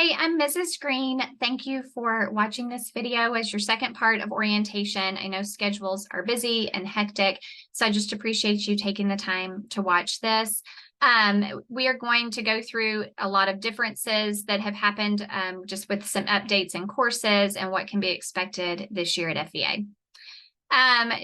Hi, I'm Mrs. Green. Thank you for watching this video as your second part of orientation. I know schedules are busy and hectic, so I just appreciate you taking the time to watch this. We are going to go through a lot of differences that have happened just with some updates in courses and what can be expected this year at FEA.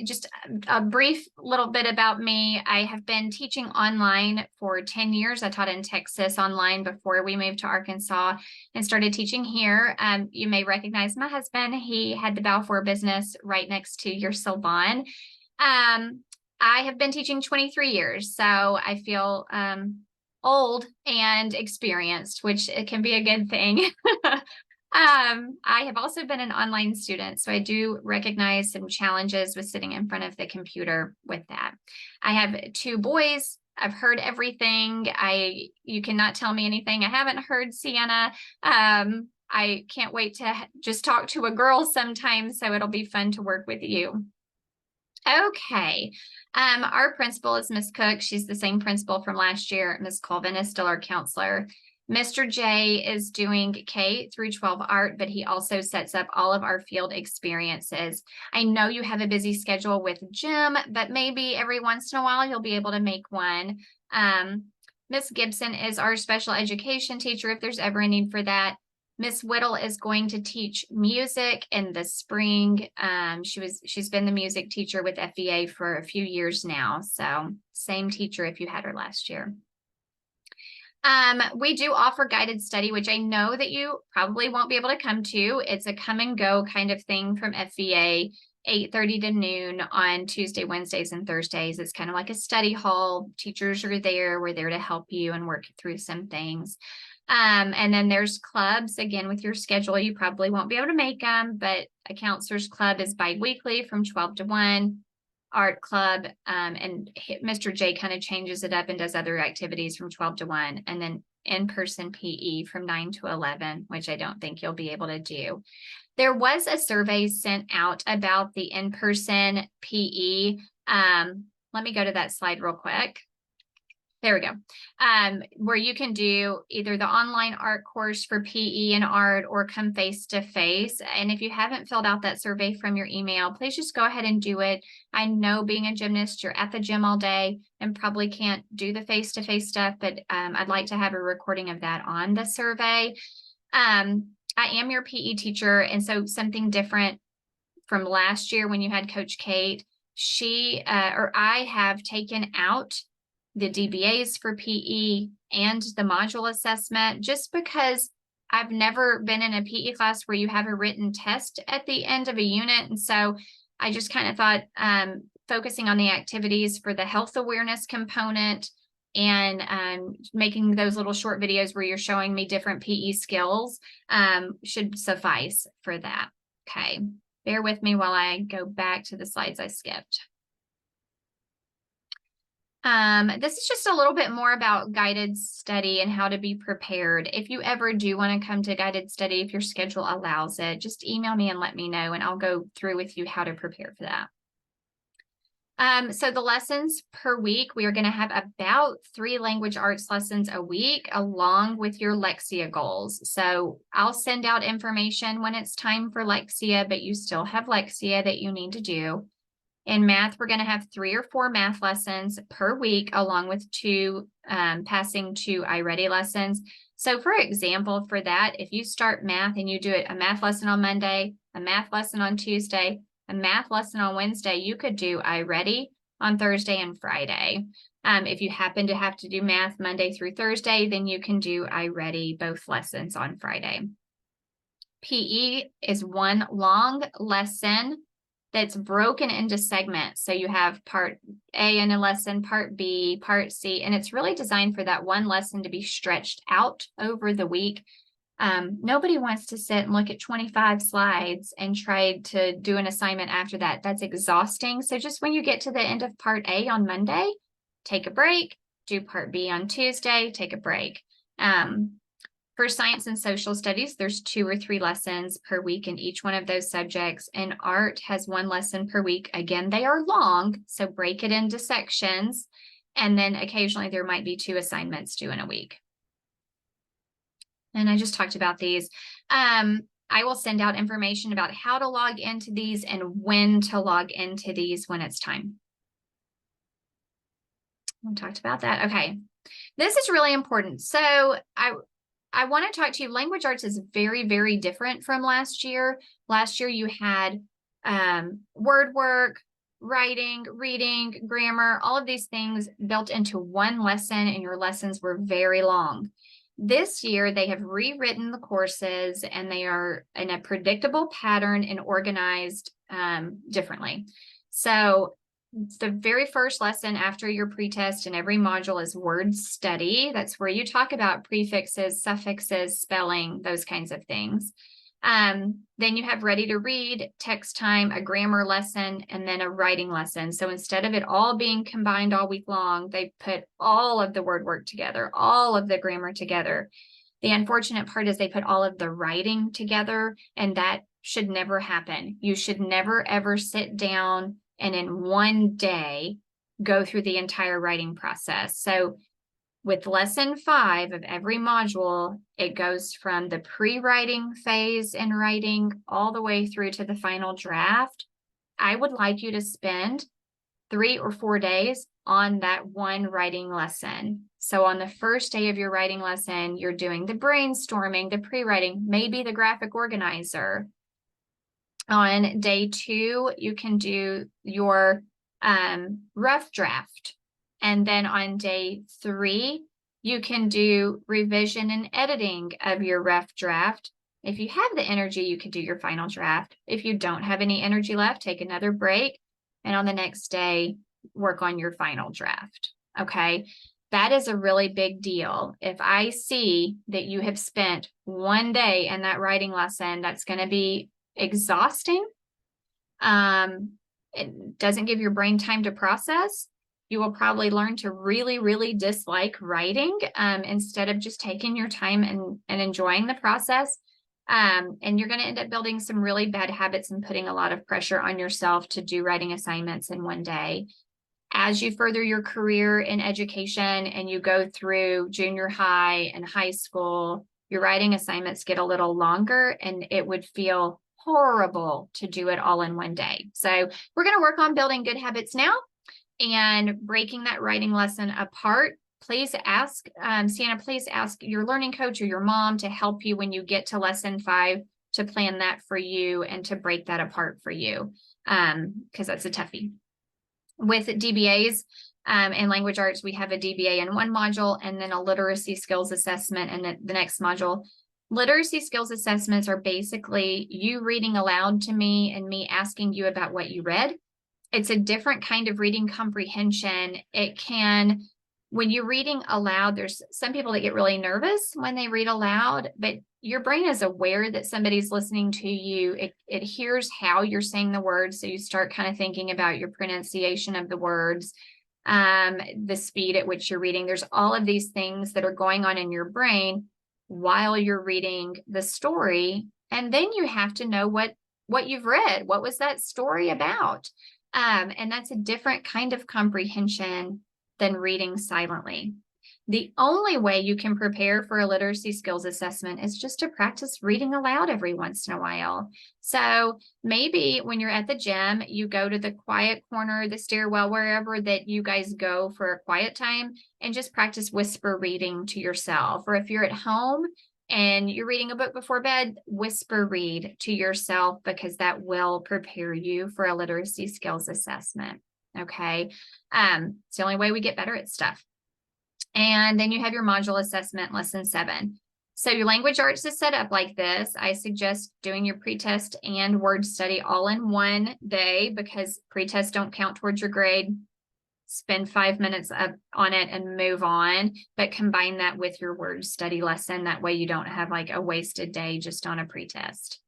Just a brief little bit about me. I have been teaching online for 10 years. I taught in Texas online before we moved to Arkansas and started teaching here. You may recognize my husband. He had the Balfour business right next to your salon. I have been teaching 23 years, so I feel old and experienced, which it can be a good thing. I have also been an online student, so I do recognize some challenges with sitting in front of the computer with that. I have two boys. I've heard everything. You cannot tell me anything I haven't heard, SeAnna. I can't wait to just talk to a girl sometime, so it'll be fun to work with you. Okay. Our principal is Miss Cook. She's the same principal from last year. Miss Colvin is still our counselor. Mr. J is doing K through 12 art, but he also sets up all of our field experiences. I know you have a busy schedule with gym, but maybe every once in a while you'll be able to make one. Miss Gibson is our special education teacher if there's ever a need for that. Miss Whittle is going to teach music in the spring. She's been the music teacher with FEA for a few years now, so same teacher if you had her last year. We do offer guided study, which I know that you probably won't be able to come to. It's a come and go kind of thing from FEA, 8:30 to noon on Tuesday, Wednesdays, and Thursdays. It's kind of like a study hall. Teachers are there. We're there to help you and work through some things. And then there's clubs. Again, with your schedule, you probably won't be able to make them, but a counselor's club is bi-weekly from 12 to 1. Art club, and Mr. J kind of changes it up and does other activities from 12 to 1, and then in-person PE from 9 to 11, which I don't think you'll be able to do. There was a survey sent out about the in-person PE. Let me go to that slide real quick. There we go. Where you can do either the online art course for PE and art or come face to face. And if you haven't filled out that survey from your email, please just go ahead and do it. I know being a gymnast, you're at the gym all day and probably can't do the face to face stuff, but I'd like to have a recording of that on the survey. I am your PE teacher, and so something different from last year when you had Coach Kate, I have taken out the DBAs for PE and the module assessment, just because I've never been in a PE class where you have a written test at the end of a unit. And so I just kind of thought focusing on the activities for the health awareness component and making those little short videos where you're showing me different PE skills should suffice for that. Okay, bear with me while I go back to the slides I skipped. This is just a little bit more about guided study and how to be prepared. If you ever do want to come to guided study, if your schedule allows it, just email me and let me know, and I'll go through with you how to prepare for that. So the lessons per week, we are going to have about 3 language arts lessons a week along with your Lexia goals. So I'll send out information when it's time for Lexia, but you still have Lexia that you need to do. In math, we're going to have 3 or 4 math lessons per week, along with 2 passing 2 iReady lessons. So for example, for that, if you start math and you do a math lesson on Monday, a math lesson on Tuesday, a math lesson on Wednesday, you could do iReady on Thursday and Friday. If you happen to have to do math Monday through Thursday, then you can do iReady both lessons on Friday. PE is one long lesson that's broken into segments. So you have part A in a lesson, part B, part C, and it's really designed for that one lesson to be stretched out over the week. Nobody wants to sit and look at 25 slides and try to do an assignment after that. That's exhausting. So just when you get to the end of part A on Monday, take a break, do part B on Tuesday, take a break. For science and social studies, there's 2 or 3 lessons per week in each one of those subjects, and art has 1 lesson per week. Again, they are long, so break it into sections, and then occasionally there might be 2 assignments due in a week. And I just talked about these. I will send out information about how to log into these and when to log into these when it's time. We talked about that. Okay. This is really important. So I want to talk to you. Language arts is very, very different from last year. Last year you had word work, writing, reading, grammar, all of these things built into one lesson, and your lessons were very long. This year, they have rewritten the courses, and they are in a predictable pattern and organized differently. So the very first lesson after your pretest in every module is word study. That's where you talk about prefixes, suffixes, spelling, those kinds of things. Then you have ready to read, text time, a grammar lesson, and then a writing lesson. So instead of it all being combined all week long, they put all of the word work together, all of the grammar together. The unfortunate part is they put all of the writing together, and that should never happen. You should never, ever sit down and in one day go through the entire writing process. So with lesson 5 of every module, it goes from the pre-writing phase in writing all the way through to the final draft. I would like you to spend 3 or 4 days on that one writing lesson. So on the first day of your writing lesson, you're doing the brainstorming, the pre-writing, maybe the graphic organizer. On day 2, you can do your rough draft. And then on day 3, you can do revision and editing of your rough draft. If you have the energy, you could do your final draft. If you don't have any energy left, take another break. And on the next day, work on your final draft. Okay. That is a really big deal. If I see that you have spent one day in that writing lesson, that's going to be exhausting. It doesn't give your brain time to process. You will probably learn to really, really dislike writing instead of just taking your time and enjoying the process. And you're going to end up building some really bad habits and putting a lot of pressure on yourself to do writing assignments in one day. As you further your career in education and you go through junior high and high school, your writing assignments get a little longer, and it would feel horrible to do it all in one day. So we're going to work on building good habits now and breaking that writing lesson apart. Please ask, SeAnna, please ask your learning coach or your mom to help you when you get to lesson 5 to plan that for you and to break that apart for you, because that's a toughie. With DBAs and language arts, we have a DBA in one module and then a literacy skills assessment in the next module. Literacy skills assessments are basically you reading aloud to me and me asking you about what you read. It's a different kind of reading comprehension. It can, when you're reading aloud, there's some people that get really nervous when they read aloud, but your brain is aware that somebody's listening to you. It hears how you're saying the words. So you start kind of thinking about your pronunciation of the words, the speed at which you're reading. There's all of these things that are going on in your brain while you're reading the story. And then you have to know what you've read. What was that story about? And that's a different kind of comprehension than reading silently. The only way you can prepare for a literacy skills assessment is just to practice reading aloud every once in a while. So maybe when you're at the gym, you go to the quiet corner, the stairwell, wherever that you guys go for a quiet time, and just practice whisper reading to yourself. Or if you're at home and you're reading a book before bed, whisper read to yourself, because that will prepare you for a literacy skills assessment. Okay. It's the only way we get better at stuff. And then you have your module assessment, lesson 7. So your language arts is set up like this. I suggest doing your pretest and word study all in one day, because pretests don't count towards your grade. Spend 5 minutes up on it and move on, but combine that with your word study lesson. That way you don't have like a wasted day just on a pretest.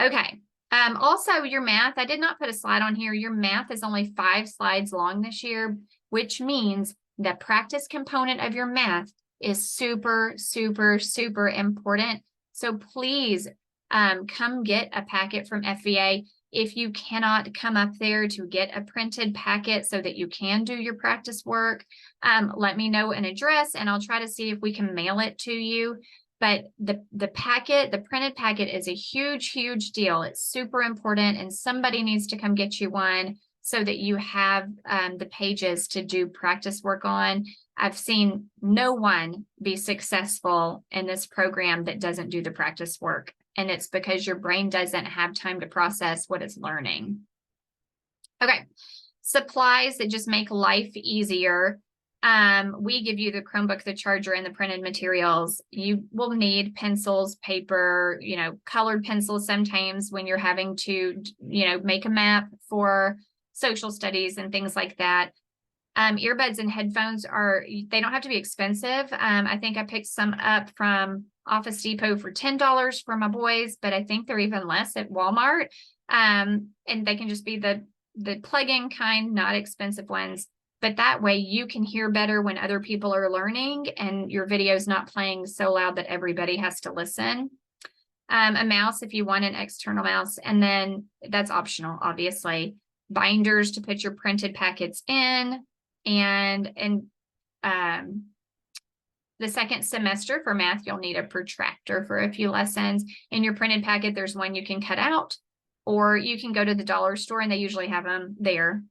Okay. Also your math, I did not put a slide on here. Your math is only 5 slides long this year, which means the practice component of your math is super, super, super important. So please come get a packet from FVA. If you cannot come up there to get a printed packet so that you can do your practice work, let me know an address and I'll try to see if we can mail it to you. But the printed packet is a huge, huge deal. It's super important, and somebody needs to come get you one so that you have the pages to do practice work on. I've seen no one be successful in this program that doesn't do the practice work. And it's because your brain doesn't have time to process what it's learning. Okay, supplies that just make life easier. We give you the Chromebook, the charger, and the printed materials. You will need pencils, paper, colored pencils sometimes when you're having to, make a map for social studies and things like that. Earbuds and headphones they don't have to be expensive. I think I picked some up from Office Depot for $10 for my boys, but I think they're even less at Walmart. And they can just be the plug-in kind, not expensive ones. But that way you can hear better when other people are learning and your video's not playing so loud that everybody has to listen. A mouse if you want an external mouse, and then that's optional, obviously. Binders to put your printed packets in, and the second semester for math, you'll need a protractor for a few lessons. In your printed packet, there's one you can cut out, or you can go to the dollar store and they usually have them there.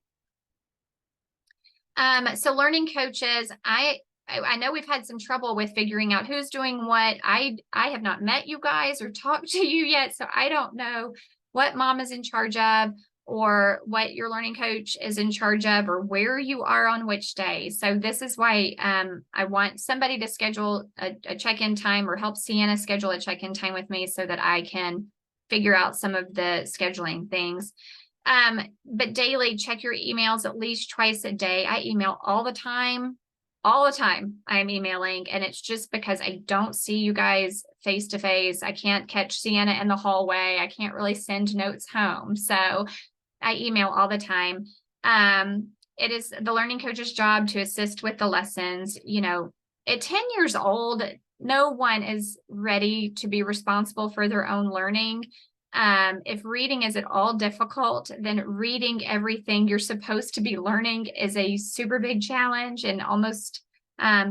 So learning coaches, I know we've had some trouble with figuring out who's doing what. I have not met you guys or talked to you yet, so I don't know what mom is in charge of, or what your learning coach is in charge of, or where you are on which day. So this is why I want somebody to schedule a check-in time, or help SeAnna schedule a check-in time with me so that I can figure out some of the scheduling things. But daily, check your emails at least twice a day. I email all the time. All the time I'm emailing, and it's just because I don't see you guys face to face. I can't catch SeAnna in the hallway. I can't really send notes home. So I email all the time. It is the learning coach's job to assist with the lessons. At 10 years old, no one is ready to be responsible for their own learning. If reading is at all difficult, then reading everything you're supposed to be learning is a super big challenge and almost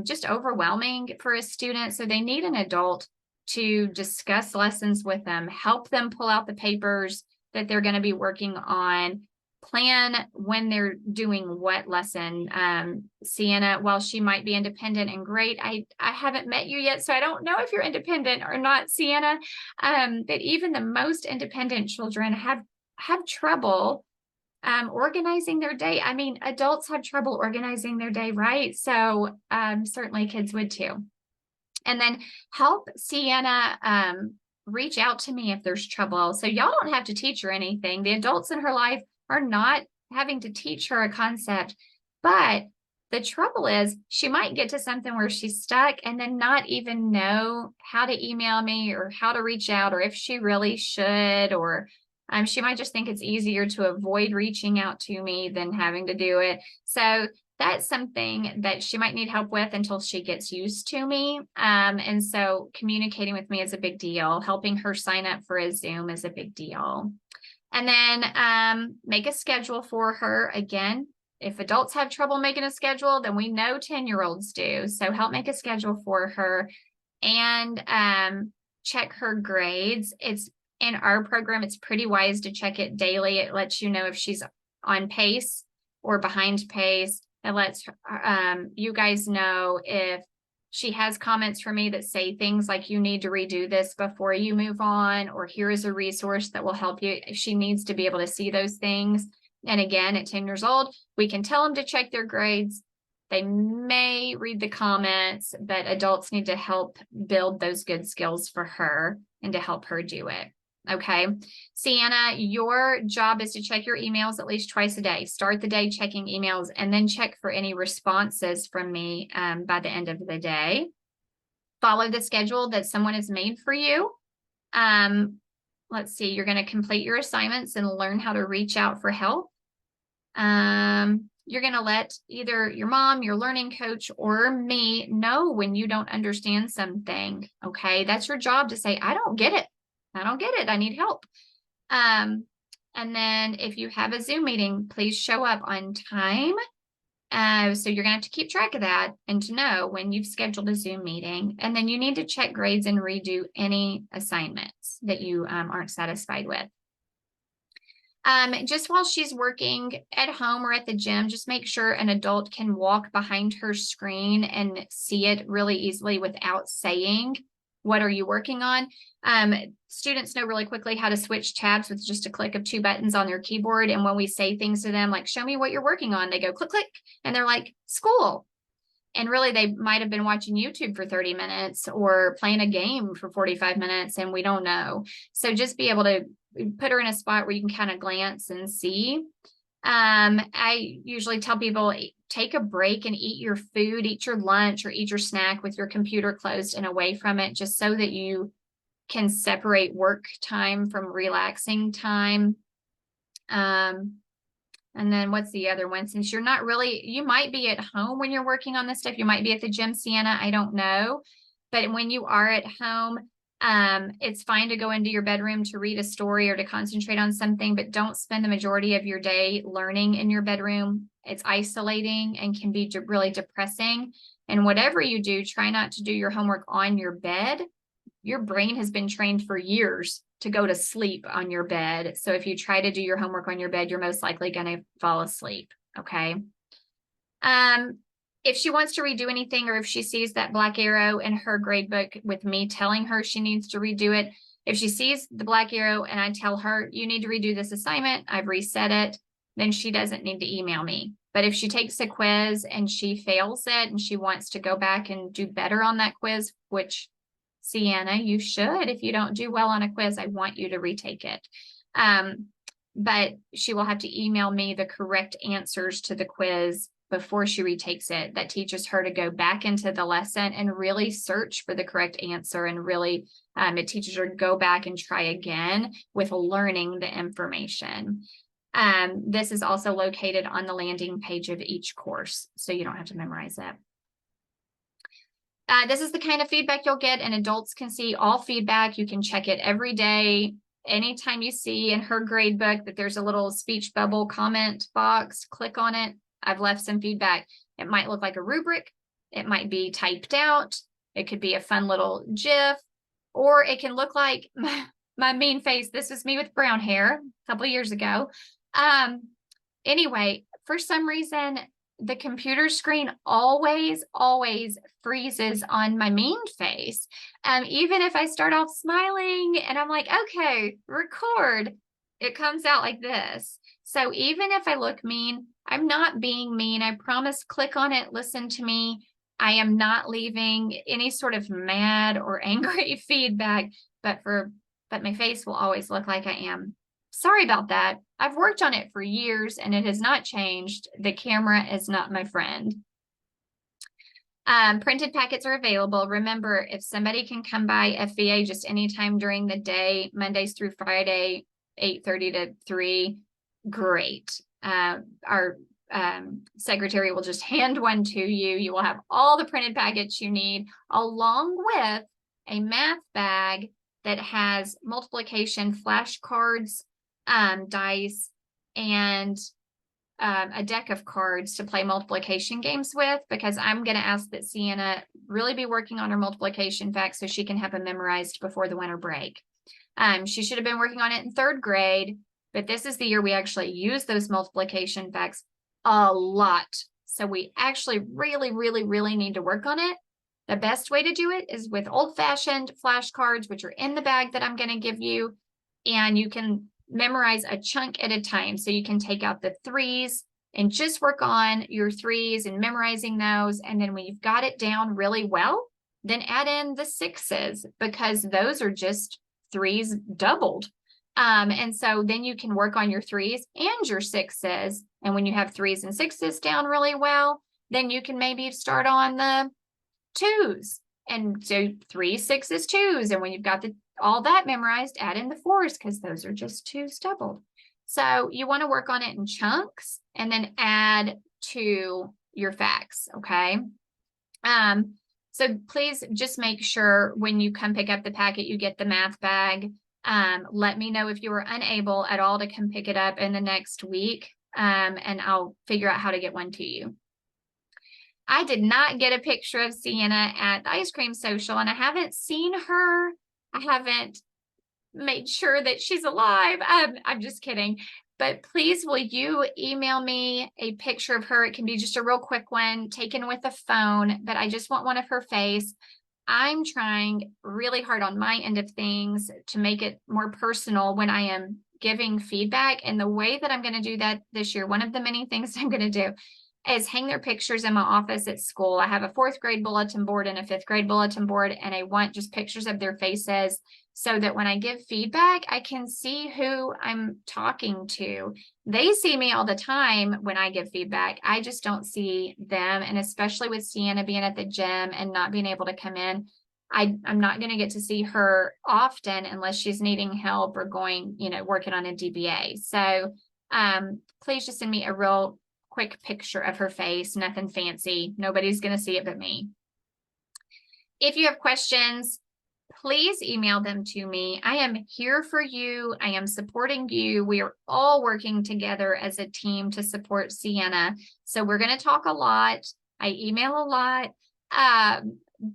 just overwhelming for a student. So they need an adult to discuss lessons with them, help them pull out the papers that they're going to be working on, plan when they're doing what lesson. SeAnna, while she might be independent and great, I haven't met you yet, so I don't know if you're independent or not, SeAnna. But even the most independent children have trouble organizing their day. I mean, adults have trouble organizing their day, right? So certainly kids would too. And then help SeAnna reach out to me if there's trouble. So y'all don't have to teach her anything. The adults in her life are not having to teach her a concept, but the trouble is she might get to something where she's stuck and then not even know how to email me or how to reach out, or if she really should, or she might just think it's easier to avoid reaching out to me than having to do it. So that's something that she might need help with until she gets used to me. And so communicating with me is a big deal. Helping her sign up for a Zoom is a big deal. And then make a schedule for her. Again, if adults have trouble making a schedule, then we know 10-year-olds do. So help make a schedule for her, and check her grades. It's in our program, it's pretty wise to check it daily. It lets you know if she's on pace or behind pace. It lets you guys know if she has comments for me that say things like, you need to redo this before you move on, or here is a resource that will help you. She needs to be able to see those things. And again, at 10 years old, we can tell them to check their grades. They may read the comments, but adults need to help build those good skills for her and to help her do it. Okay. SeAnna, your job is to check your emails at least twice a day. Start the day checking emails, and then check for any responses from me by the end of the day. Follow the schedule that someone has made for you. Let's see, you're going to complete your assignments and learn how to reach out for help. You're going to let either your mom, your learning coach, or me know when you don't understand something. Okay. That's your job to say, I don't get it. I don't get it. I need help. And then if you have a Zoom meeting, please show up on time So you're gonna have to keep track of that and to know when you've scheduled a Zoom meeting. And then you need to check grades and redo any assignments that you aren't satisfied with. Just while she's working at home or at the gym, just make sure an adult can walk behind her screen and see it really easily without saying, what are you working on? Students know really quickly how to switch tabs with just a click of 2 buttons on their keyboard. And when we say things to them, like, show me what you're working on, they go click, click, and they're like, school. And really, they might have been watching YouTube for 30 minutes or playing a game for 45 minutes, and we don't know. So just be able to put her in a spot where you can kind of glance and see. I usually tell people, take a break and eat your food, eat your lunch or eat your snack with your computer closed and away from it, just so that you can separate work time from relaxing time. And then what's the other one? Since you're not really, you might be at home when you're working on this stuff. You might be at the gym, SeAnna, I don't know. But when you are at home, it's fine to go into your bedroom to read a story or to concentrate on something, but don't spend the majority of your day learning in your bedroom. It's isolating and can be really depressing. And whatever you do, try not to do your homework on your bed. Your brain has been trained for years to go to sleep on your bed. So if you try to do your homework on your bed, you're most likely going to fall asleep. Okay. If she wants to redo anything, or if she sees that black arrow in her grade book with me telling her she needs to redo it, if she sees the black arrow and I tell her, you need to redo this assignment, I've reset it, then she doesn't need to email me. But if she takes a quiz and she fails it and she wants to go back and do better on that quiz, which, SeAnna, you should. If you don't do well on a quiz, I want you to retake it. But she will have to email me the correct answers to the quiz before she retakes it. That teaches her to go back into the lesson and really search for the correct answer. And really, it teaches her to go back and try again with learning the information. This is also located on the landing page of each course, so you don't have to memorize it. This is the kind of feedback you'll get, and adults can see all feedback. You can check it every day. Anytime you see in her grade book that there's a little speech bubble comment box, click on it. I've left some feedback. It might look like a rubric. It might be typed out. It could be a fun little GIF, or it can look like my mean face. This was me with brown hair a couple of years ago. Anyway, for some reason, the computer screen always freezes on my mean face. Even if I start off smiling and I'm like, okay, record, it comes out like this. So even if I look mean, I'm not being mean. I promise, click on it, listen to me. I am not leaving any sort of mad or angry feedback, but my face will always look like I am. Sorry about that. I've worked on it for years and it has not changed. The camera is not my friend. Printed packets are available. Remember, if somebody can come by FVA just anytime during the day, Mondays through Friday, 8:30 to 3, great. Our secretary will just hand one to you. You will have all the printed packets you need, along with a math bag that has multiplication flashcards, dice, and a deck of cards to play multiplication games with, because I'm going to ask that SeAnna really be working on her multiplication facts so she can have them memorized before the winter break. She should have been working on it in 3rd grade, but this is the year we actually use those multiplication facts a lot. So we actually really need to work on it. The best way to do it is with old-fashioned flashcards, which are in the bag that I'm going to give you, and you can memorize a chunk at a time. So you can take out the 3s and just work on your 3s and memorizing those. And then when you've got it down really well, then add in the 6s, because those are just 3s doubled. And so then you can work on your 3s and your 6s. And when you have 3s and 6s down really well, then you can maybe start on the 2s and do 3, 6s, 2s. And when you've got all that memorized, add in the 4s, because those are just 2s doubled. So you want to work on it in chunks and then add to your facts. Okay. So please just make sure when you come pick up the packet, you get the math bag. Let me know if you were unable at all to come pick it up in the next week, and I'll figure out how to get one to you. I did not get a picture of Sienna at the ice cream social, and I haven't seen her. I haven't made sure that she's alive. I'm just kidding. But please, will you email me a picture of her? It can be just a real quick one taken with a phone, but I just want one of her face. I'm trying really hard on my end of things to make it more personal when I am giving feedback. And the way that I'm going to do that this year, one of the many things I'm going to do is hang their pictures in my office at school. I have a 4th grade bulletin board and a 5th grade bulletin board, and I want just pictures of their faces so that when I give feedback, I can see who I'm talking to. They see me all the time when I give feedback. I just don't see them. And especially with Sienna being at the gym and not being able to come in, I'm not going to get to see her often unless she's needing help or going, working on a DBA. So please just send me a real quick picture of her face, nothing fancy. Nobody's going to see it but me. If you have questions, please email them to me. I am here for you. I am supporting you. We are all working together as a team to support Sienna. So we're going to talk a lot. I email a lot.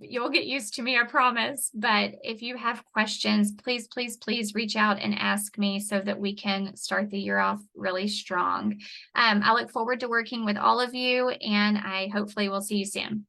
You'll get used to me, I promise. But if you have questions, please, please, please reach out and ask me so that we can start the year off really strong. I look forward to working with all of you, and I hopefully will see you soon.